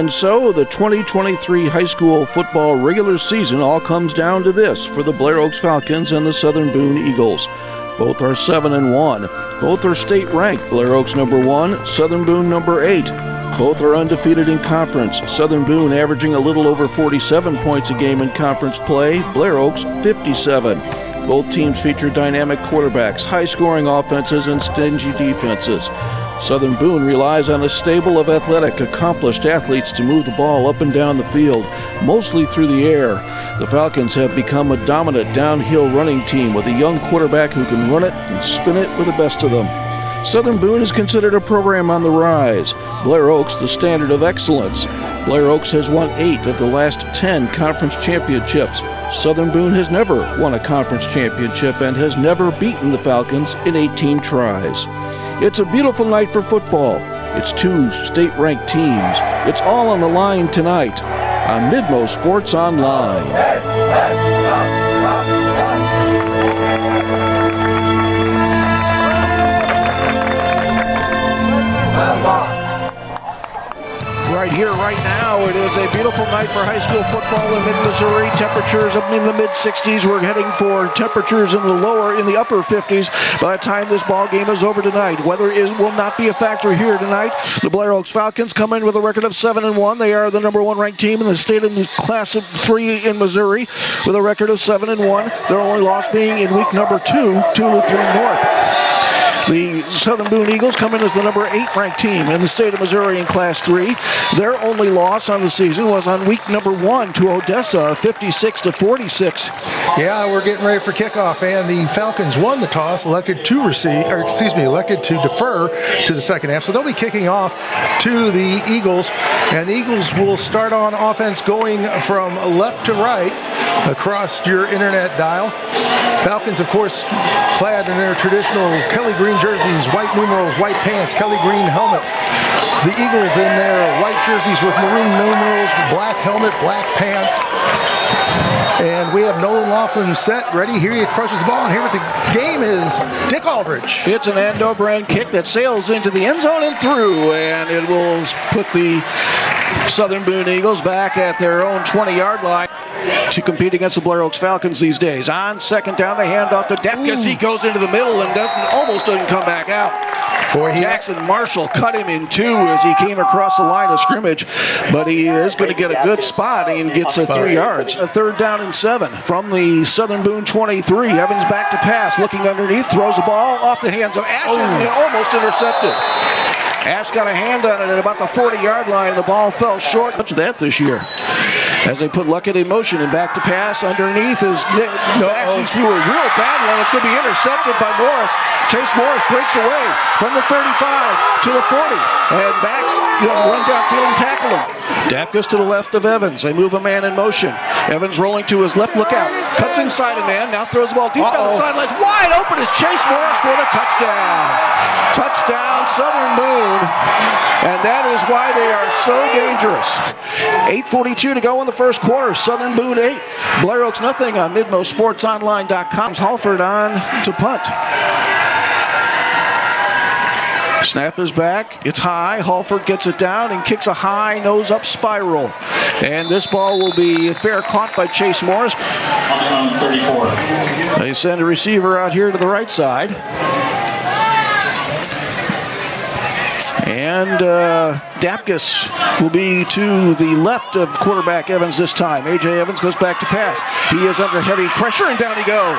And so the 2023 high school football regular season all comes down to this for the Blair Oaks Falcons and the Southern Boone Eagles. Both are 7-1. Both are state ranked. Blair Oaks number 1, Southern Boone number 8. Both are undefeated in conference. Southern Boone averaging a little over 47 points a game in conference play. Blair Oaks 57. Both teams feature dynamic quarterbacks, high-scoring offenses, and stingy defenses. Southern Boone relies on a stable of athletic, accomplished athletes to move the ball up and down the field, mostly through the air. The Falcons have become a dominant downhill running team with a young quarterback who can run it and spin it with the best of them. Southern Boone is considered a program on the rise. Blair Oaks the standard of excellence. Blair Oaks has won 8 of the last 10 conference championships. Southern Boone has never won a conference championship and has never beaten the Falcons in 18 tries. It's a beautiful night for football. It's 2 state-ranked teams. It's all on the line tonight on MidMoSports Online. Right here, right now, it is a beautiful night for high school football in mid-Missouri. Temperatures up in the mid-60s. We're heading for temperatures in the upper 50s by the time this ball game is over tonight. Weather will not be a factor here tonight. The Blair Oaks Falcons come in with a record of 7-1. They are the number 1 ranked team in the state in the class of 3 in Missouri with a record of 7-1. Their only loss being in week number 2 to Lutheran North. The Southern Boone Eagles come in as the number 8 ranked team in the state of Missouri in Class 3. Their only loss on the season was on week number 1 to Odessa, 56-46. Yeah, we're getting ready for kickoff, and the Falcons won the toss, elected to defer to the second half. So they'll be kicking off to the Eagles, and the Eagles will start on offense going from left to right across your internet dial. Falcons, of course, clad in their traditional Kelly green jerseys, white numerals, white pants, Kelly green helmet. The Eagles in their white jerseys with maroon numerals, black helmet, black pants. And we have Nolan Laughlin set, ready. Here he crushes the ball, and here with the game is Dick Aldrich. It's an end-over-end kick that sails into the end zone and through, and it will put the Southern Boone Eagles back at their own 20-yard line to compete against the Blair Oaks Falcons these days. On second down, they hand off to Depkus. He goes into the middle and almost doesn't come back out. Boy, Jaxon Marshall cut him in 2 as he came across the line of scrimmage, but he is going to get a good spot and gets 3 yards. A 3rd down and 7 from the Southern Boone 23. Evans back to pass, looking underneath, throws the ball off the hands of Ash and almost intercepted. Ash got a hand on it at about the 40-yard line. The ball fell short. Much of that this year. As they put Luckett in motion and back to pass underneath is Bax. He threw a real bad one. It's going to be intercepted by Morris. Chase Morris breaks away from the 35 to the 40. And Bax run downfield and tackle him. Dapkus to the left of Evans. They move a man in motion. Evans rolling to his left. Look out. Cuts inside a man. Now throws the ball deep down the sidelines. Wide open is Chase Morris for the touchdown. Touchdown, Southern Boone. And that is why they are so dangerous. 8:42 to go in the first quarter. Southern Boone 8. Blair Oaks nothing on MidMoSportsOnline.com. Halford on to punt. Snap is back. It's high. Halford gets it down and kicks a high nose-up spiral. And this ball will be fair caught by Chase Morris. 34. They send a receiver out here to the right side. And Dapkus will be to the left of quarterback Evans this time. A.J. Evans goes back to pass. He is under heavy pressure, and down he goes.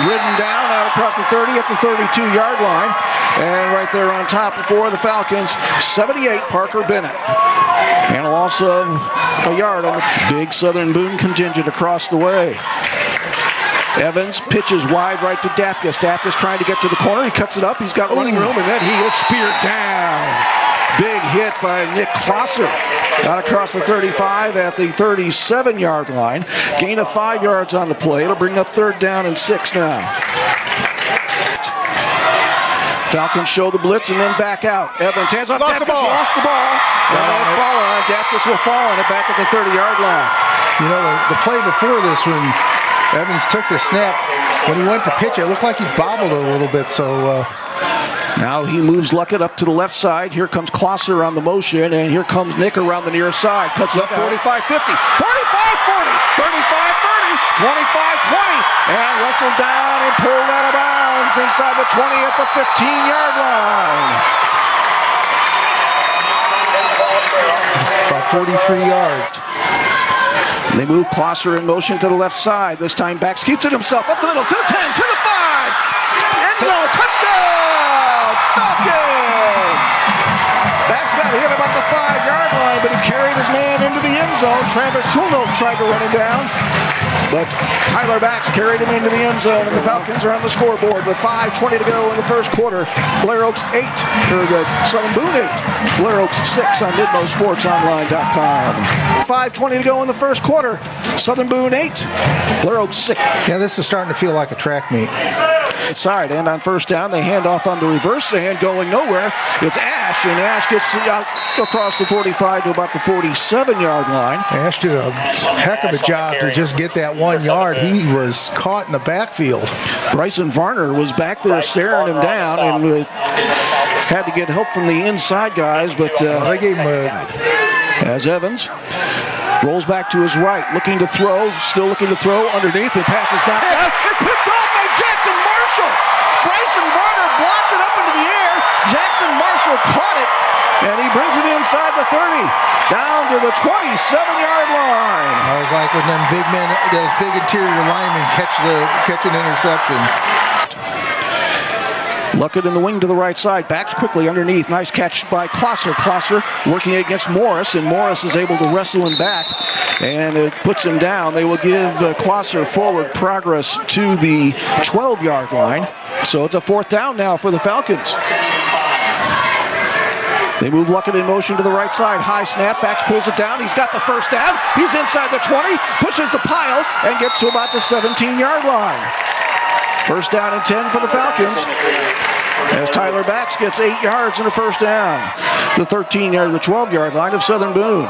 Ridden down out across the 30 at the 32-yard line. And right there on top for the Falcons, 78, Parker Bennett. And a loss of a yard on the big Southern Boone contingent across the way. Evans pitches wide right to Dapkus. Dapkus trying to get to the corner. He cuts it up. He's got running room, and then he is speared down. Big hit by Nick Closser. Got across the 35 at the 37-yard line. Gain of 5 yards on the play. It'll bring up 3rd down and 6 now. Falcons show the blitz and then back out. Evans hands off. Lost the ball. Lost the ball. Now it's fall on. Dapkus will fall on it back at the 30-yard line. You know, the play before this, when Evans took the snap, when he went to pitch it looked like he bobbled a little bit, so Now he moves Luckett up to the left side. Here comes Closser on the motion, and here comes Nick around the near side. Cuts it up 45-50, 45-40, 35-30, 25-20, and wrestled down and pulled out of bounds inside the 20 at the 15-yard line. About 43 yards. They move Closser in motion to the left side. This time Bax keeps it himself up the middle to the 10, to the 5. End zone, touchdown! Falcons! Bax got hit about the 5-yard line, but he carried his man into the end zone. Travis Huno tried to run him down, but Tyler Bax carried him into the end zone, and the Falcons are on the scoreboard with 5:20 to go in the first quarter. Blair Oaks 8, or Southern Boone 8. Blair Oaks 6 on MidMoSportsOnline.com. 5:20 to go in the first quarter. Southern Boone 8, Blair Oaks 6. Yeah, this is starting to feel like a track meet. Side, and on first down, they hand off on the reverse and going nowhere. It's Ash, and Ash gets out across the 45 to about the 47-yard line. Ash did a heck of a job to just get that 1 yard. He was caught in the backfield. Bryson Varner was back there staring him down, and had to get help from the inside guys, but they gave him a... As Evans rolls back to his right, looking to throw, still looking to throw underneath, and passes down. It's picked off by Jaxon Marshall. Bryson Varner blocked it up into the air. Jaxon Marshall caught it, and he brings it inside the 30, down to the 27-yard line. I was like when them big men, those big interior linemen catch an interception. Luckett in the wing to the right side. Backs quickly underneath. Nice catch by Closser. Closser working against Morris, and Morris is able to wrestle him back, and it puts him down. They will give Closser forward progress to the 12-yard line. So it's a 4th down now for the Falcons. They move Luckett in motion to the right side. High snap. Bax pulls it down. He's got the first down. He's inside the 20, pushes the pile, and gets to about the 17-yard line. First down and 10 for the Falcons, as Tyler Bax gets 8 yards and a first down. The 13-yard, the 12-yard line of Southern Boone.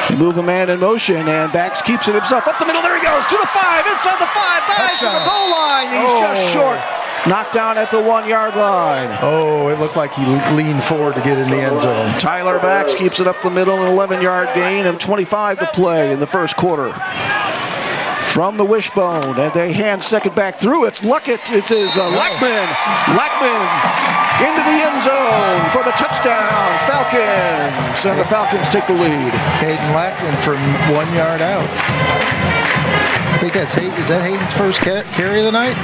They move a man in motion, and Bax keeps it himself up the middle. There he goes to the 5, inside the 5, dives to the goal line. He's just short. Knocked down at the 1-yard line. Oh, it looked like he leaned forward to get in the end zone. Tyler Bax keeps it up the middle, an 11-yard gain, and 25 to play in the first quarter. From the wishbone, and they hand second back through. It's Luckett. It is Lackman. Lackman into the end zone for the touchdown. Falcons, and the Falcons take the lead. Hayden Lackman from 1 yard out. I think that's is that Hayden's first carry of the night?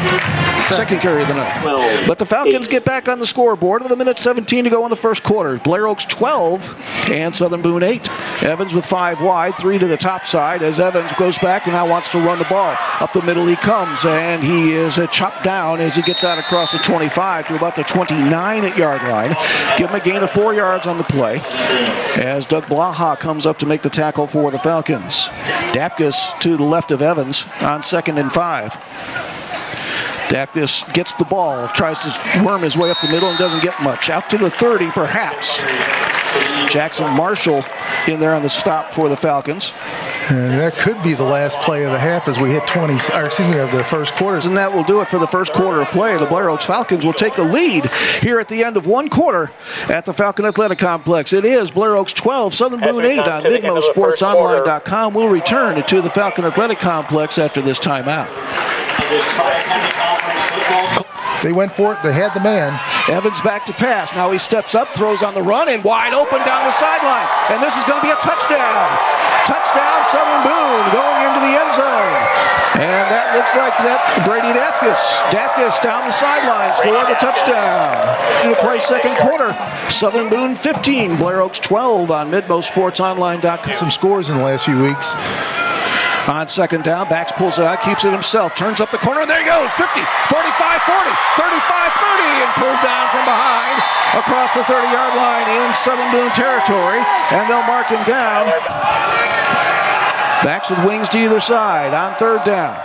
Second carry of the night. But the Falcons get back on the scoreboard with 1:17 to go in the first quarter. Blair Oaks 12 and Southern Boone 8. Evans with 5 wide, 3 to the top side, as Evans goes back and now wants to run the ball. Up the middle he comes, and he is chopped down as he gets out across the 25 to about the 29-yard line. Give him a gain of 4 yards on the play, as Doug Blaha comes up to make the tackle for the Falcons. Dapkus to the left of Evans on 2nd and 5. Dapkus gets the ball, tries to worm his way up the middle and doesn't get much. Out to the 30 perhaps. Jaxon Marshall in there on the stop for the Falcons. And that could be the last play of the half as we hit of the first quarter. And that will do it for the first quarter of play. The Blair Oaks Falcons will take the lead here at the end of 1 quarter at the Falcon Athletic Complex. It is Blair Oaks 12, Southern Boone 8 on MidMoSportsOnline.com. We'll return to the Falcon Athletic Complex after this timeout. They went for it. They had the man. Evans back to pass. Now he steps up, throws on the run, and wide open down the sidelines. And this is going to be a touchdown. Touchdown, Southern Boone, going into the end zone. And that looks like that Brady Dapkus. Dapkus down the sidelines for the touchdown. To play second quarter. Southern Boone 15, Blair Oaks 12 on MidMoSportsOnline.com. Some scores in the last few weeks. On second down, Bax pulls it out, keeps it himself, turns up the corner, and there he goes, 50, 45, 40, 35, 30, and pulled down from behind across the 30-yard line in Southern Boone territory, and they'll mark him down. Bax with wings to either side on third down,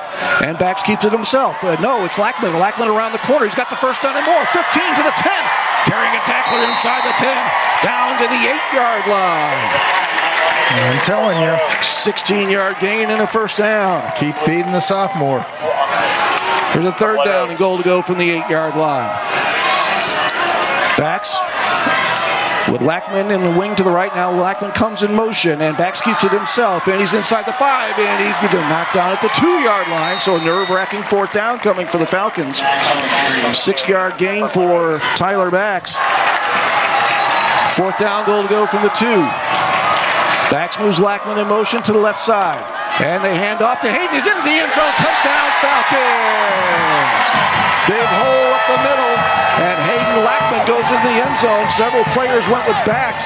and Bax keeps it himself. No, it's Lackman. Lackman around the corner. He's got the first down and more. 15 to the 10, carrying a tackler inside the 10, down to the 8-yard line. I'm telling you. 16-yard gain and a first down. Keep feeding the sophomore. There's a third down and goal to go from the 8-yard line. Bax with Lackman in the wing to the right. Now Lackman comes in motion, and Bax keeps it himself, and he's inside the 5, and he's knocked down at the 2-yard line. So a nerve-wracking 4th down coming for the Falcons. 6-yard gain for Tyler Bax. 4th down goal to go from the 2. Bax moves Lackman in motion to the left side, and they hand off to Hayden. He's into the end zone. Touchdown Falcons! Big hole up the middle, and Hayden Lackman goes into the end zone. Several players went with Bax.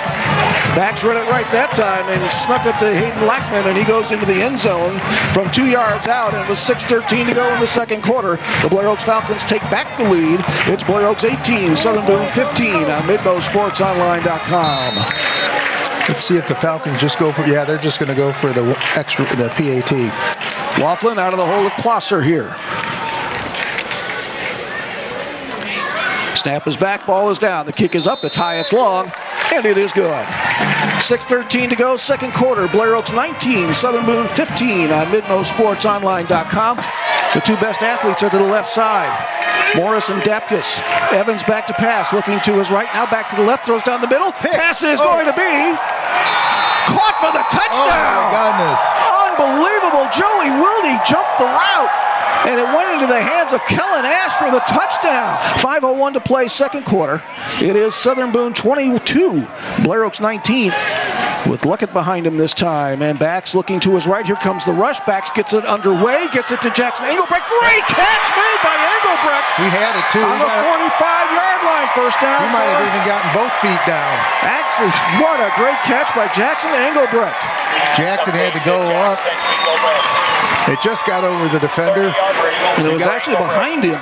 Bax read it right that time, and he snuck it to Hayden Lackman, and he goes into the end zone from 2 yards out, and it was 6:13 to go in the second quarter. The Blair Oaks Falcons take back the lead. It's Blair Oaks 18, Southern Boone 15 on MidMoSportsOnline.com. Let's see if the Falcons just go for, yeah, they're just going to go for the PAT. Laughlin out of the hole of Closser here. Snap is back, ball is down. The kick is up, it's high, it's long, and it is good. 6:13 to go, second quarter. Blair Oaks 19, Southern Boone 15 on MidMoSportsOnline.com. The 2 best athletes are to the left side. Morris and Dapkus. Evans back to pass, looking to his right, now back to the left, throws down the middle. Pass is going to be caught for the touchdown. Oh, my goodness. Unbelievable. Joey Wilde jumped the route, and it went into the hands of Kellen Ash for the touchdown. 5:01 to play, second quarter. It is Southern Boone 22, Blair Oaks 19. With Luckett behind him this time, and Bax looking to his right. Here comes the rush. Bax gets it underway, gets it to Jaxon Engelbrecht. Great catch made by Engelbrecht. He had it too. On the 45-yard line, first down. He might have even gotten both feet down. Actually, what a great catch by Jaxon Engelbrecht. Jaxon had to go up. It just got over the defender. And it was actually behind him.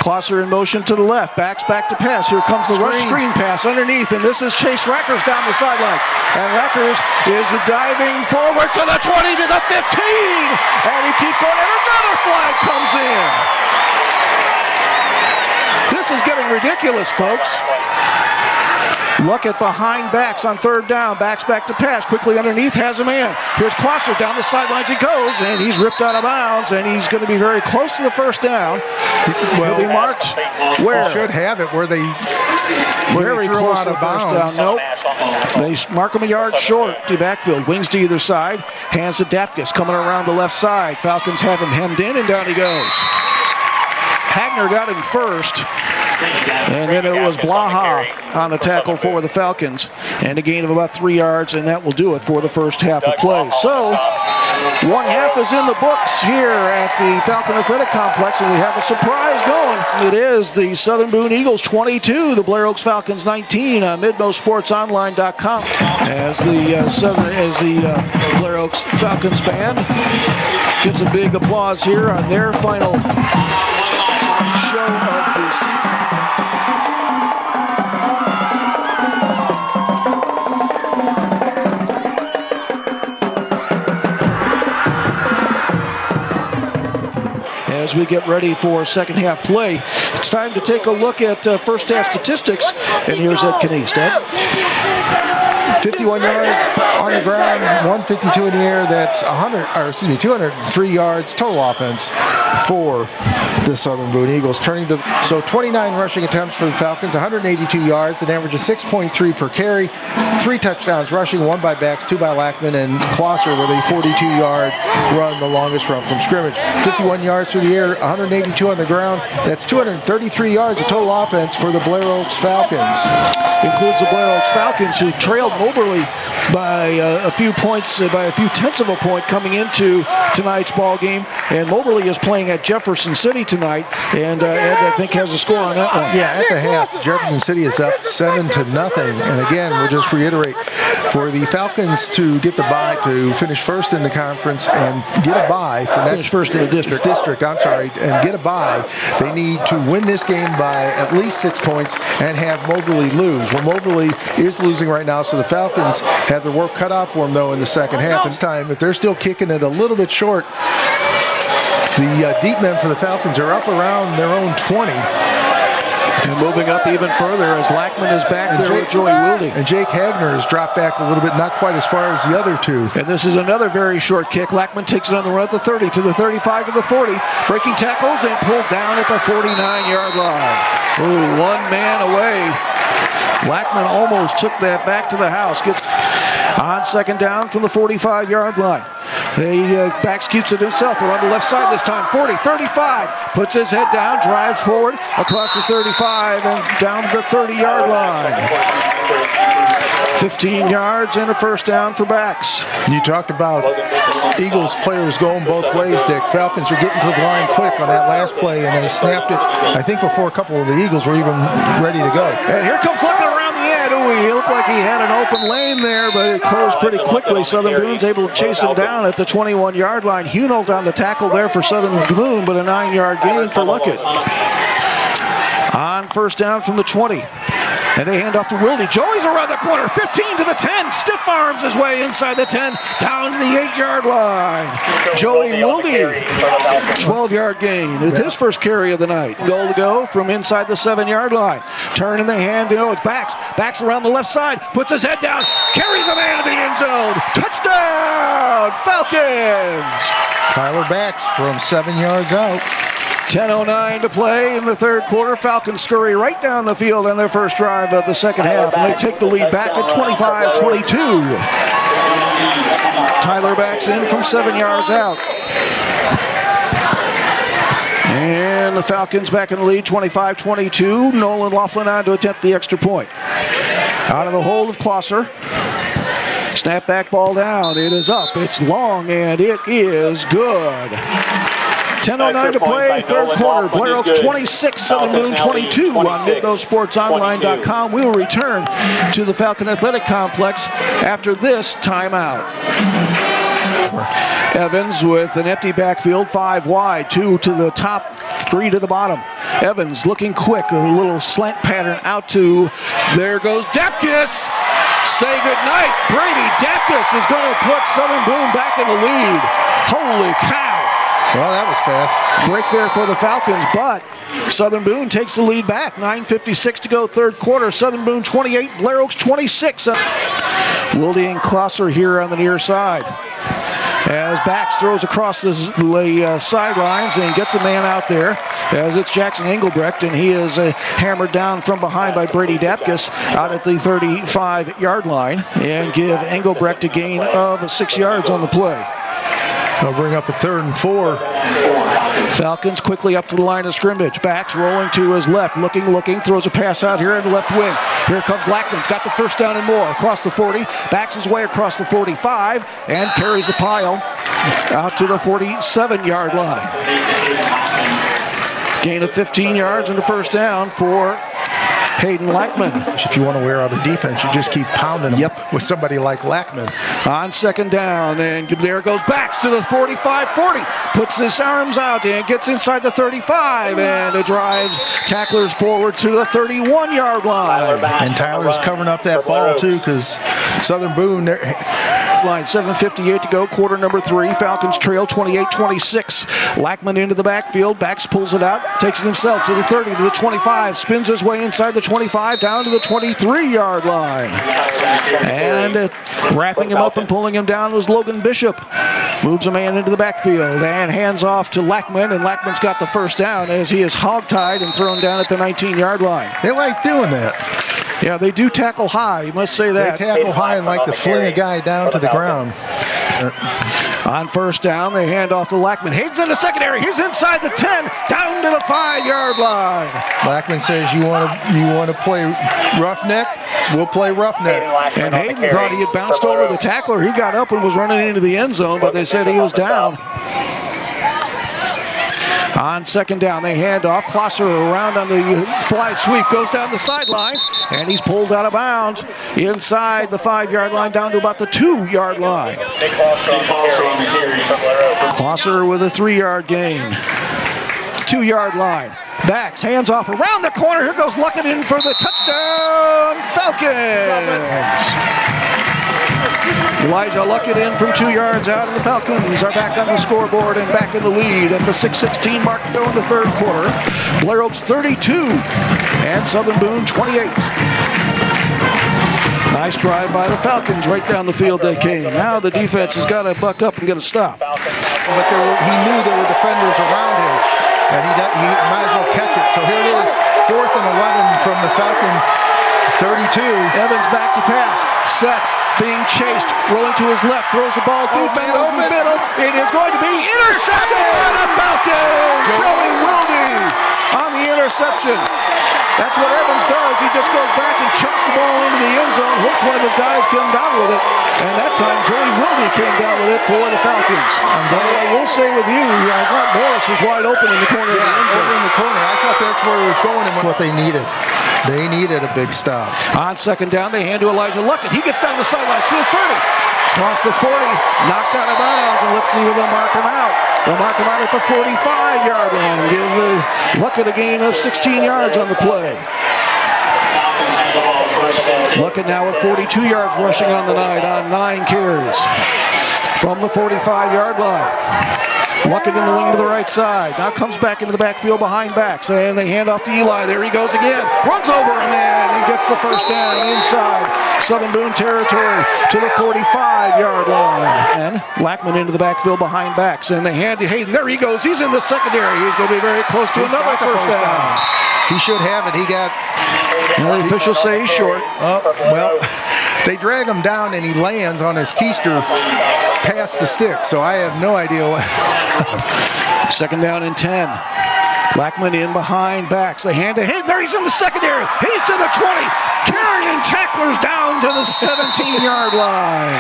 Closser in motion to the left. Bax back to pass. Here comes the rush screen pass underneath, and this is Jace Rackers down the sideline. And Rackers is diving forward to the 20, to the 15, and he keeps going, and another flag comes in. This is getting ridiculous, folks. Luckett behind Bax on 3rd down. Bax back to pass. Quickly underneath, has a man. Here's Closser. Down the sidelines he goes, and he's ripped out of bounds, and he's going to be very close to the first down. Well, he'll be marked where? Should have it where they very close out to the of first bounds. down. Nope. They mark him a yard short. The backfield. Wings to either side. Hands to Dapkus coming around the left side. Falcons have him hemmed in, and down he goes. Hagner got him first. And then it was Blaha on the tackle for the Falcons, and a gain of about 3 yards, and that will do it for the first half of play. So, 1 half is in the books here at the Falcon Athletic Complex, and we have a surprise going. It is the Southern Boone Eagles 22, the Blair Oaks Falcons 19 on MidMoSportsOnline.com. As the Blair Oaks Falcons band gets a big applause here on their final show of the season. As we get ready for second half play, it's time to take a look at first half statistics, and here's Ed Canese. Ed? 51 yards on the ground, 152 in the air. That's 203 yards total offense for the Southern Boone Eagles. So 29 rushing attempts for the Falcons, 182 yards, an average of 6.3 per carry, 3 touchdowns rushing, 1 by Bax, 2 by Lackman, and Closser with a 42-yard run, the longest run from scrimmage. 51 yards through the air, 182 on the ground. That's 233 yards of total offense for the Blair Oaks Falcons. Includes the Blair Oaks Falcons, who trailed Moberly by a few points, by a few tenths of a point coming into tonight's ball game. And Moberly is playing at Jefferson City tonight, and Ed, I think, has a score on that one. Yeah, at the half, Jefferson City is up 7-0. And again, we'll just reiterate, for the Falcons to get the bye, to finish first in the conference and get a bye for finish first in the district. And get a bye, they need to win this game by at least 6 points and have Moberly lose. Well, Moberly is losing right now, so the Falcons have their work cut out for them, though, in the second half. This time, if they're still kicking it a little bit short, the deep men for the Falcons are up around their own 20. And moving up even further as Lackman is back there with Joey Wilde. And Jake Hagner has dropped back a little bit, not quite as far as the other two. And this is another very short kick. Lackman takes it on the run at the 30 to the 35 to the 40. Breaking tackles and pulled down at the 49-yard line. Ooh, one man away. Lackman almost took that back to the house. Gets on second down from the 45-yard line. He executes it himself around the left side this time. 40, 35, puts his head down, drives forward across the 35 and down the 30-yard line. 15 yards and a first down for Bax. You talked about Eagles players going both ways, Dick. Falcons are getting to the line quick on that last play, and they snapped it, I think, before a couple of the Eagles were even ready to go. And here comes Luckett around the end. Ooh, he looked like he had an open lane there, but it closed pretty quickly. Southern Boone's able to chase him down at the 21-yard line. Hunold on the tackle there for Southern Boone, but a 9-yard gain for Luckett. On first down from the 20. And they hand off to Wilde. Joey's around the corner, 15 to the 10. Stiff arms his way inside the 10, down to the 8-yard line. Joey Wilde, 12-yard gain with his first carry of the night. Goal to go from inside the 7-yard line. Turn in the hand, it's Bax. Bax around the left side, puts his head down, carries a man to the end zone. Touchdown, Falcons! Tyler Bax from 7 yards out. 10:09 to play in the third quarter. Falcons scurry right down the field on their first drive of the second half, and they take the lead back at 25-22. Tyler Bax in from 7 yards out. And the Falcons back in the lead, 25-22. Nolan Laughlin on to attempt the extra point. Out of the hold of Closser. Snap back ball down. It is up. It's long, and it is good. 10:09 to play, third quarter. Blair Oaks 26, Southern Boone 22 on MidMoSportsOnline.com. We will return to the Falcon Athletic Complex after this timeout. Evans with an empty backfield, 5 wide, 2 to the top, 3 to the bottom. Evans looking quick, a little slant pattern out to, there goes Depkus. Say goodnight. Brady Depkus is going to put Southern Boone back in the lead. Holy cow. Well, that was fast. Break there for the Falcons, but Southern Boone takes the lead back. 9:56 to go, third quarter. Southern Boone 28, Blair Oaks 26. Wilde and Closser here on the near side. As Bax throws across the sidelines and gets a man out there, as it's Jaxon Engelbrecht, and he is hammered down from behind by Brady Depkus out at the 35-yard line, and give Engelbrecht a gain of 6 yards on the play. They'll bring up a 3rd and 4. Falcons quickly up to the line of scrimmage. Bax rolling to his left, looking, throws a pass out here in the left wing. Here comes Lackman, got the first down and more. Across the 40, backs his way across the 45, and carries the pile out to the 47-yard line. Gain of 15 yards and a first down for Hayden Lackman. If you want to wear out a defense, you just keep pounding them with somebody like Lackman. On second down, and there goes Bax to the 45-40. Puts his arms out and gets inside the 35, and it drives tacklers forward to the 31-yard line. And Tyler's covering up that ball, too, because Southern Boone... Line 7:58 to go, quarter number 3. Falcons trail 28-26. Lackman into the backfield. Bax pulls it out, takes it himself to the 30, to the 25, spins his way inside the 25, down to the 23-yard line. And wrapping him up and pulling him down was Logan Bishop. Moves a man into the backfield and hands off to Lackman, and Lackman's got the first down as he is hogtied and thrown down at the 19-yard line. They like doing that. Yeah, they do tackle high, you must say that. They tackle high and like to fling a guy down to the ground. On first down, they hand off to Lackman. Hayden's in the secondary. He's inside the 10, down to the 5-yard line. Lackman says, you want to play roughneck? We'll play roughneck. And Hayden thought he had bounced over the tackler. He got up and was running into the end zone, but they said he was down. On second down, they hand off. Closser around on the fly sweep, goes down the sidelines, and he's pulled out of bounds inside the 5-yard line, down to about the 2-yard line. Closser with a 3-yard gain. 2-yard line. Bax, hands off around the corner. Here goes Luckett in for the touchdown, Falcons. Eli Luckett in from 2 yards out, and the Falcons are back on the scoreboard and back in the lead at the 6:16 mark to go in the third quarter. Blair Oaks 32 and Southern Boone 28. Nice drive by the Falcons. Right down the field they came. Now the defense has got to buck up and get a stop. But he knew there were defenders around him, and he might as well catch it. So here it is, 4th and 11 from the Falcon 32. Evans back to pass. Sets, being chased, rolling to his left, throws the ball deep in the middle. It is going to be intercepted by the Falcons. Joey Wilde on the interception. That's what Evans does. He just goes back and chucks the ball into the end zone, hopes one of his guys come down with it. And that time, Joey Wilde came down with it for the Falcons. I will say with you, I thought Morris was wide open in the corner of the end zone. Over in the corner. I thought that's where he was going and what they needed. They needed a big stop. On second down, they hand to Eli Luckett. He gets down the sideline to the 30. Across the 40, knocked out of bounds, and let's see where they'll mark him out. They'll mark him out at the 45-yard line and give Luckett a gain of 16 yards on the play. Luckett now with 42 yards rushing on the night on 9 carries from the 45-yard line. Luckett in the wing to the right side. Now comes back into the backfield behind backs. And they hand off to Eli. There he goes again. Runs over a man and gets the first down inside Southern Boone territory to the 45-yard line. And Lackman into the backfield behind backs. And they hand to Hayden. There he goes. He's in the secondary. He's going to be very close to another first down. He should have it. He got... Well, the officials say he's short. Well, they drag him down and he lands on his keister past the stick, so I have no idea what. Second down and 10. Lackman in behind backs. They hand to Hayden. There he's in the secondary. He's to the 20. Carrying tacklers down to the 17-yard line.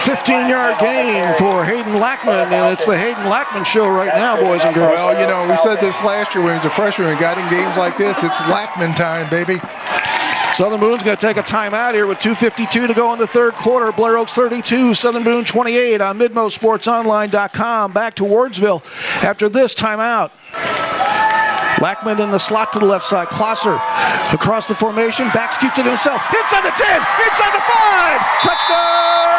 15-yard gain for Hayden Lackman, and it's the Hayden Lackman show right now, boys and girls. Well, you know, we said this last year when he was a freshman and got in games like this. It's Lackman time, baby. Southern Boone's going to take a timeout here with 2:52 to go in the third quarter. Blair Oaks 32, Southern Boone 28 on MidMoSportsOnline.com. Back to Wardsville after this timeout. Lackman in the slot to the left side. Closser across the formation. Bax keeps it himself. Inside the 10. Inside the 5. Touchdown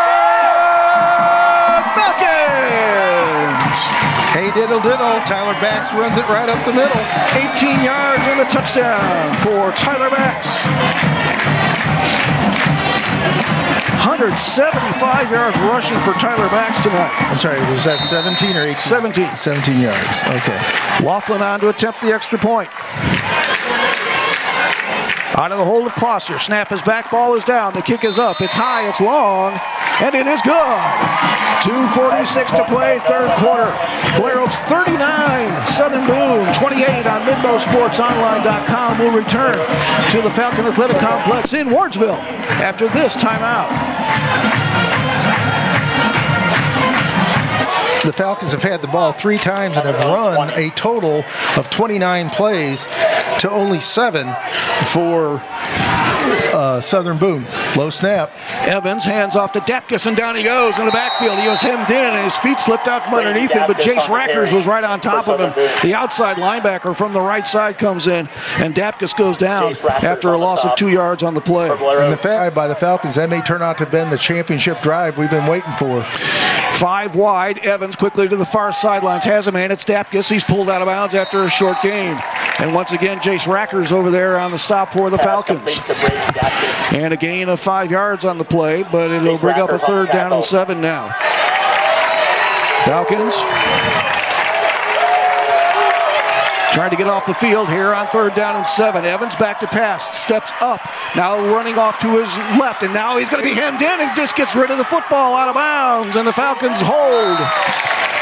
Falcons. Hey diddle diddle. Tyler Bax runs it right up the middle. 18 yards and the touchdown for Tyler Bax. 175 yards rushing for Tyler Bax tonight. I'm sorry, was that 17 or 18? 17. 17 yards, okay. Laughlin on to attempt the extra point. Out of the hold of Closser. Snap is back, ball is down. The kick is up, it's high, it's long, and it is good. 2:46 to play, third quarter. Blair Oaks 39, Southern Boone 28 on MidMoSportsOnline.com. Will return to the Falcon Athletic Complex in Wardsville after this timeout. The Falcons have had the ball 3 times and have run a total of 29 plays to only 7 for Southern Boone. Low snap. Evans hands off to Dapkus, and down he goes in the backfield. He was hemmed in, and his feet slipped out from underneath him, but Jace Rackers was right on top of him. The outside linebacker from the right side comes in, and Dapkus goes down after a loss of 2 yards on the play. And the drive by the Falcons, that may turn out to have been the championship drive we've been waiting for. 5 wide. Evans quickly to the far sidelines. Has a man. It's Dapkus. He's pulled out of bounds after a short gain. And once again, Jace Rackers over there on the stop for the Falcons. And a gain of 5 yards on the play, but it'll bring up a third down and 7 now. Falcons trying to get off the field here on third down and 7. Evans back to pass, steps up, now running off to his left, and now he's going to be hemmed in and just gets rid of the football out of bounds, and the Falcons hold.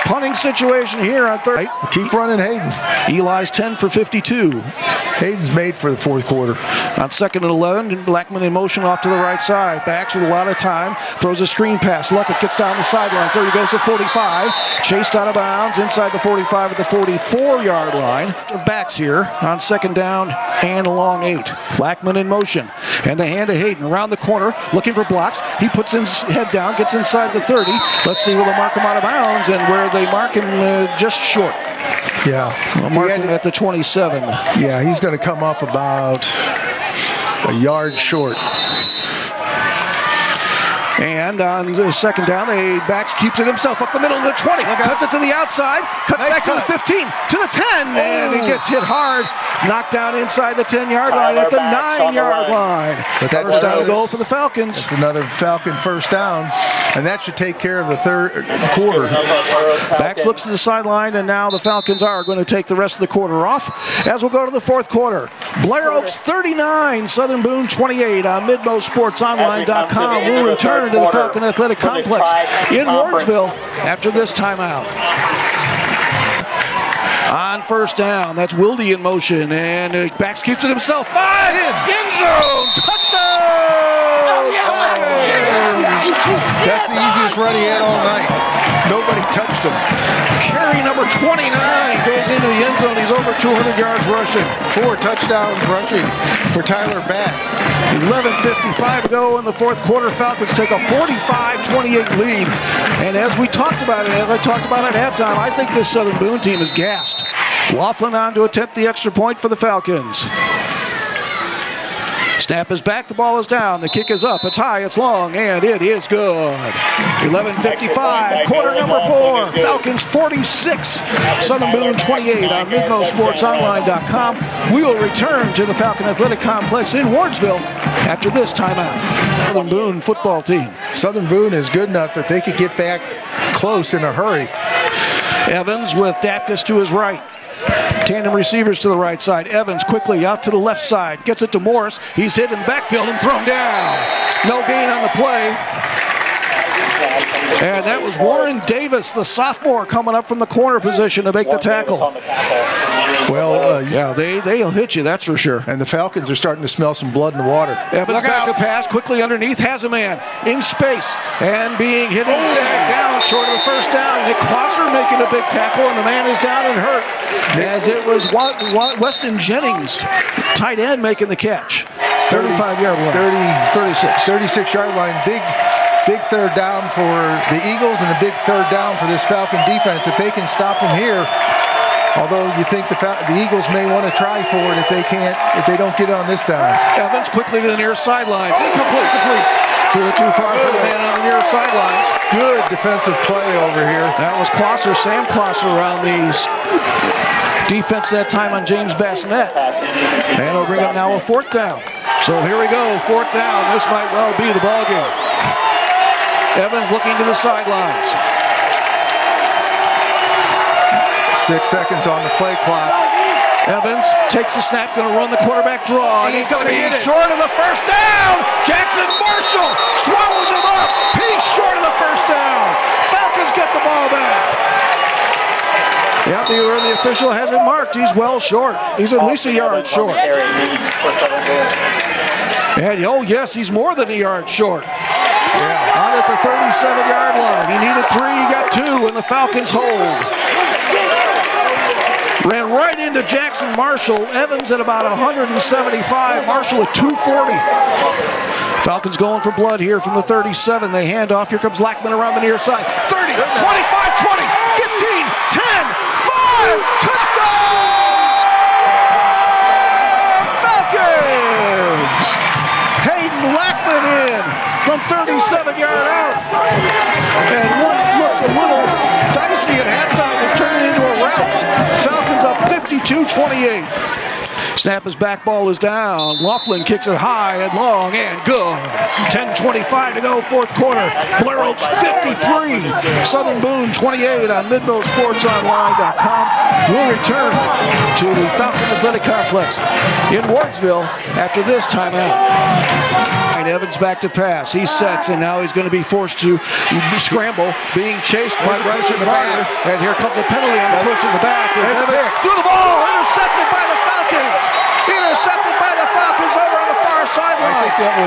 Punting situation here on third. Keep running, Hayden. Eli's 10 for 52. Hayden's made for the fourth quarter. On second and 11, Lackman in motion off to the right side. Backs with a lot of time. Throws a screen pass. Luckett gets down the sidelines. There he goes to 45. Chased out of bounds inside the 45 at the 44-yard line. Backs here on second down and a long 8. Lackman in motion. And the hand to Hayden around the corner looking for blocks. He puts his head down, gets inside the 30. Let's see where they mark him out of bounds and where they mark him just short. Yeah. We'll mark him at the 27. Yeah, he's going to come up about a yard short. And And on the second down, Bax keeps it himself up the middle of the 20. Cuts it to the outside. Cuts back to the 15, to the 10. And he gets hit hard. Knocked down inside the 10-yard line at the 9-yard line. But that's first down goal for the Falcons. It's another Falcon first down. And that should take care of the third quarter. Bax looks to the sideline, and now the Falcons are going to take the rest of the quarter off as we'll go to the fourth quarter. Blair Oaks 39, Southern Boone 28 on MidMoSportsOnline.com. We'll return to the Falcon Athletic Complex in Wardsville after this timeout. On first down, that's Wilde in motion, and Bax keeps it himself. 5, end zone, touchdown! That's the easiest run he had all night. Nobody touched him. Carry number 29 goes into the end zone. He's over 200 yards rushing. 4 touchdowns rushing for Tyler Bax. 11:55 to go in the fourth quarter. Falcons take a 45-28 lead. And as we talked about it, as I talked about at halftime, I think this Southern Boone team is gassed. Laughlin on to attempt the extra point for the Falcons. Snap is back, the ball is down, the kick is up, it's high, it's long, and it is good. 11:55, quarter number 4, Falcons 46, Southern Boone 28 on MidMoSportsOnline.com. We will return to the Falcon Athletic Complex in Wardsville after this timeout. Southern Boone football team. Southern Boone is good enough that they could get back close in a hurry. Evans with Dapkus to his right. Tandem receivers to the right side. Evans quickly out to the left side. Gets it to Morris. He's hit in the backfield and thrown down. No gain on the play. And that was Warren Davis, the sophomore, coming up from the corner position to make the tackle. Well, yeah, they'll hit you, that's for sure. And the Falcons are starting to smell some blood in the water. Evans back to pass, quickly underneath, has a man in space, and being hit back down, short of the first down. Nick Closser making a big tackle, and the man is down and hurt. As it was Weston Jennings, tight end, making the catch. 35-yard line. 36-yard line. Big third down for the Eagles and a big third down for this Falcon defense. If they can stop them here, although you think the Eagles may want to try for it if they don't get on this down. Evans quickly to the near sidelines. Incomplete. Threw it too far for the man on the near sidelines. Good defensive play over here. That was Closser, Sam Closser around the defense that time on James Bassinet. And it'll bring up now a fourth down. So here we go, fourth down. This might well be the ball game. Evans looking to the sidelines. 6 seconds on the play clock. Evans takes the snap, going to run the quarterback draw, and he's going to be short of the first down. Jaxon Marshall swallows him up. He's short of the first down. Falcons get the ball back. Yeah, the official has it marked. He's well short. He's at least a yard short. And oh yes, he's more than a yard short. Yeah. Out at the 37-yard line. He needed 3, he got 2, and the Falcons hold. Ran right into Jaxon Marshall. Evans at about 175. Marshall at 240. Falcons going for blood here from the 37. They hand off. Here comes Lackman around the near side. 30, 25, 20, 15, 10, 5. Touchdown! Falcons! Hayden Lackman in from 37-yard out. And what looked a little dicey at halftime is turning into a rout. Falcons up 52-28. Snap is back, ball is down. Laughlin kicks it high and long and good. 10:25 to go, fourth quarter. Blair Oaks 53, Southern Boone 28 on MidMoSportsOnline.com. We'll return to the Falcon Athletic Complex in Wardsville after this timeout. Evans back to pass. He sets, and now he's going to be forced to scramble, being chased by Bryson Varner. And here comes a penalty on the push in the back. Through the ball, intercepted by the Falcons. Intercepted by the Falcons over on the far sideline. I think that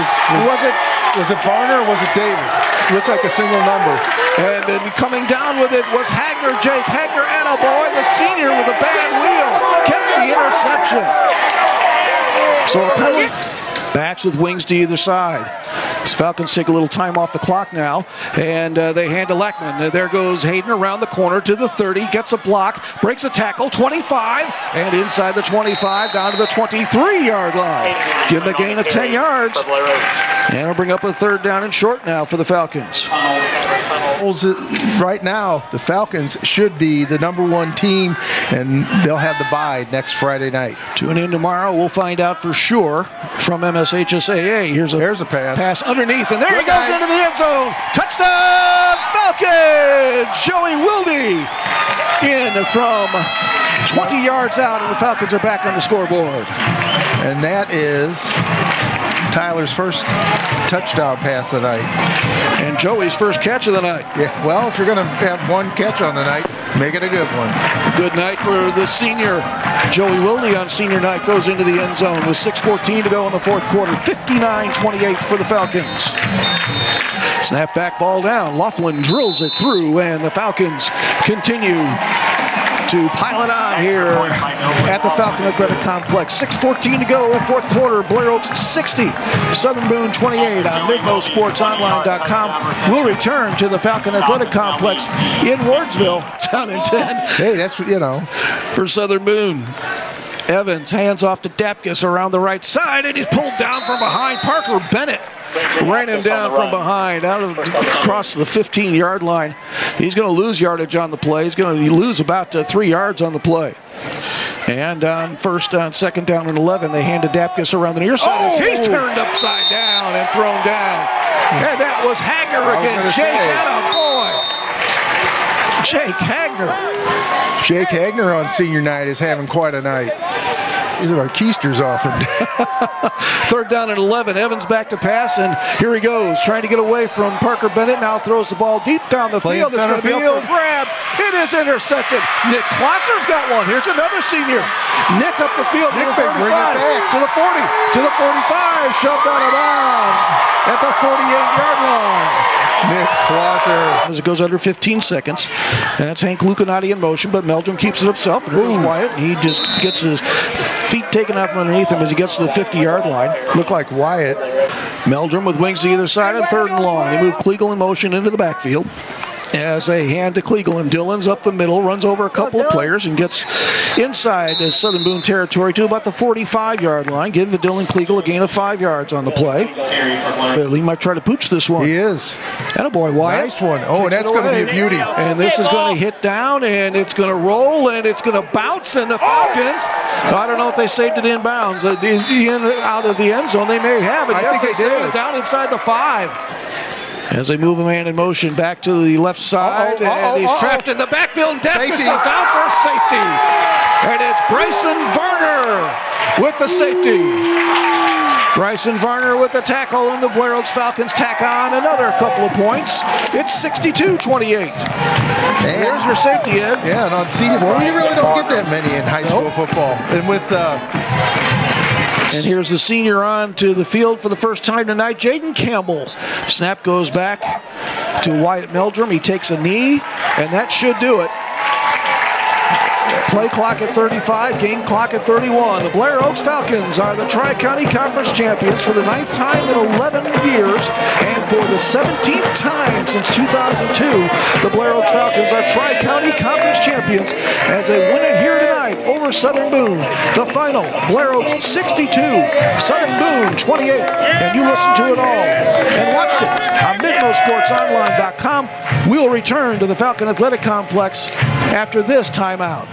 was it Varner or was it Davis? Looked like a single number. And then coming down with it was Hagner, Jake Hagner, and a boy, the senior with a bad wheel, gets the interception. So a penalty. Backs with wings to either side. These Falcons take a little time off the clock now, and they hand to Lackman. There goes Hayden around the corner to the 30, gets a block, breaks a tackle, 25, and inside the 25 down to the 23-yard line. Give him a gain of 10 yards, and it'll bring up a third down and short now for the Falcons. Right now, the Falcons should be the #1 team, and they'll have the bye next Friday night. Tune in tomorrow. We'll find out for sure from MSHSAA. There's a pass underneath, and there he goes into the end zone. Touchdown, Falcons! Joey Wilde in from 20 yards out, and the Falcons are back on the scoreboard. And that is Tyler's first touchdown pass of the night. And Joey's first catch of the night. Yeah, well, if you're going to have one catch on the night, make it a good one. Good night for the senior. Joey Wilde on senior night goes into the end zone with 6:14 to go in the fourth quarter. 59-28 for the Falcons. Snap back, ball down. Laughlin drills it through, and the Falcons continue to pile it on here at the Falcon Athletic Complex. 6:14 to go, fourth quarter. Blair Oaks 60, Southern Boone 28 on MidMoSportsOnline.com. We'll return to the Falcon Athletic Complex in Wardsville, down in 10. Hey, that's, for Southern Boone. Evans hands off to Dapkus around the right side, and he's pulled down from behind. Parker Bennett ran him down from behind, across the 15-yard line. He's going to lose yardage on the play. He's going to lose about 3 yards on the play. And on second down and 11, they hand to Dapkus around the near side as he's turned upside down and thrown down. And that was Hagner again. Jake Hagner. Jake Hagner on senior night is having quite a night. He's at our keisters often. Third down and 11. Evans back to pass, and here he goes, trying to get away from Parker Bennett. Now throws the ball deep down the field. It's going to be a grab. It is intercepted. Nick Closser's got one. Here's another senior. Nick up the field to the 35, to the 40, to the 45, shoved out of bounds at the 48-yard line. Nick Closser. As it goes under 15 seconds. And that's Hank Lucanati in motion, but Meldrum keeps it himself. And here's Wyatt. He just gets his feet taken out from underneath him as he gets to the 50-yard line. Look like Wyatt. Meldrum with wings to either side on third and long. They move Kliegel in motion into the backfield as they hand to Kliegel, and Dillon's up the middle, runs over a couple of players and gets inside as Southern Boone territory to about the 45-yard line. Give Dylan Kliegel a gain of 5 yards on the play. But he might try to pooch this one. He is. Attaboy, Wyatt. Nice one. Oh, and that's going to be a beauty. And this is going to hit down, and it's going to roll, and it's going to bounce, and the Falcons, I don't know if they saved it in bounds. Out of the end zone, they may have it. I think they saved did. it down inside the 5. As they move a man in motion back to the left side, and he's trapped in the backfield, and Dapkus goes down for a safety. And it's Bryson Varner with the safety. Bryson Varner with the tackle, and the Blair Oaks Falcons tack on another couple of points. It's 62-28. There's your safety, Ed. Yeah, and on senior, well, we really don't get that many in high school football. And with and here's the senior on to the field for the first time tonight, Jayden Campbell. Snap goes back to Wyatt Meldrum. He takes a knee, and that should do it. Play clock at 35, game clock at 31. The Blair Oaks Falcons are the Tri-County Conference champions for the 9th time in 11 years, and for the 17th time since 2002, the Blair Oaks Falcons are Tri-County Conference champions as they win it here tonight over Southern Boone. The final, Blair Oaks 62, Southern Boone 28, and you listened to it all and watched it on MidMoSportsOnline.com. We'll return to the Falcon Athletic Complex after this timeout.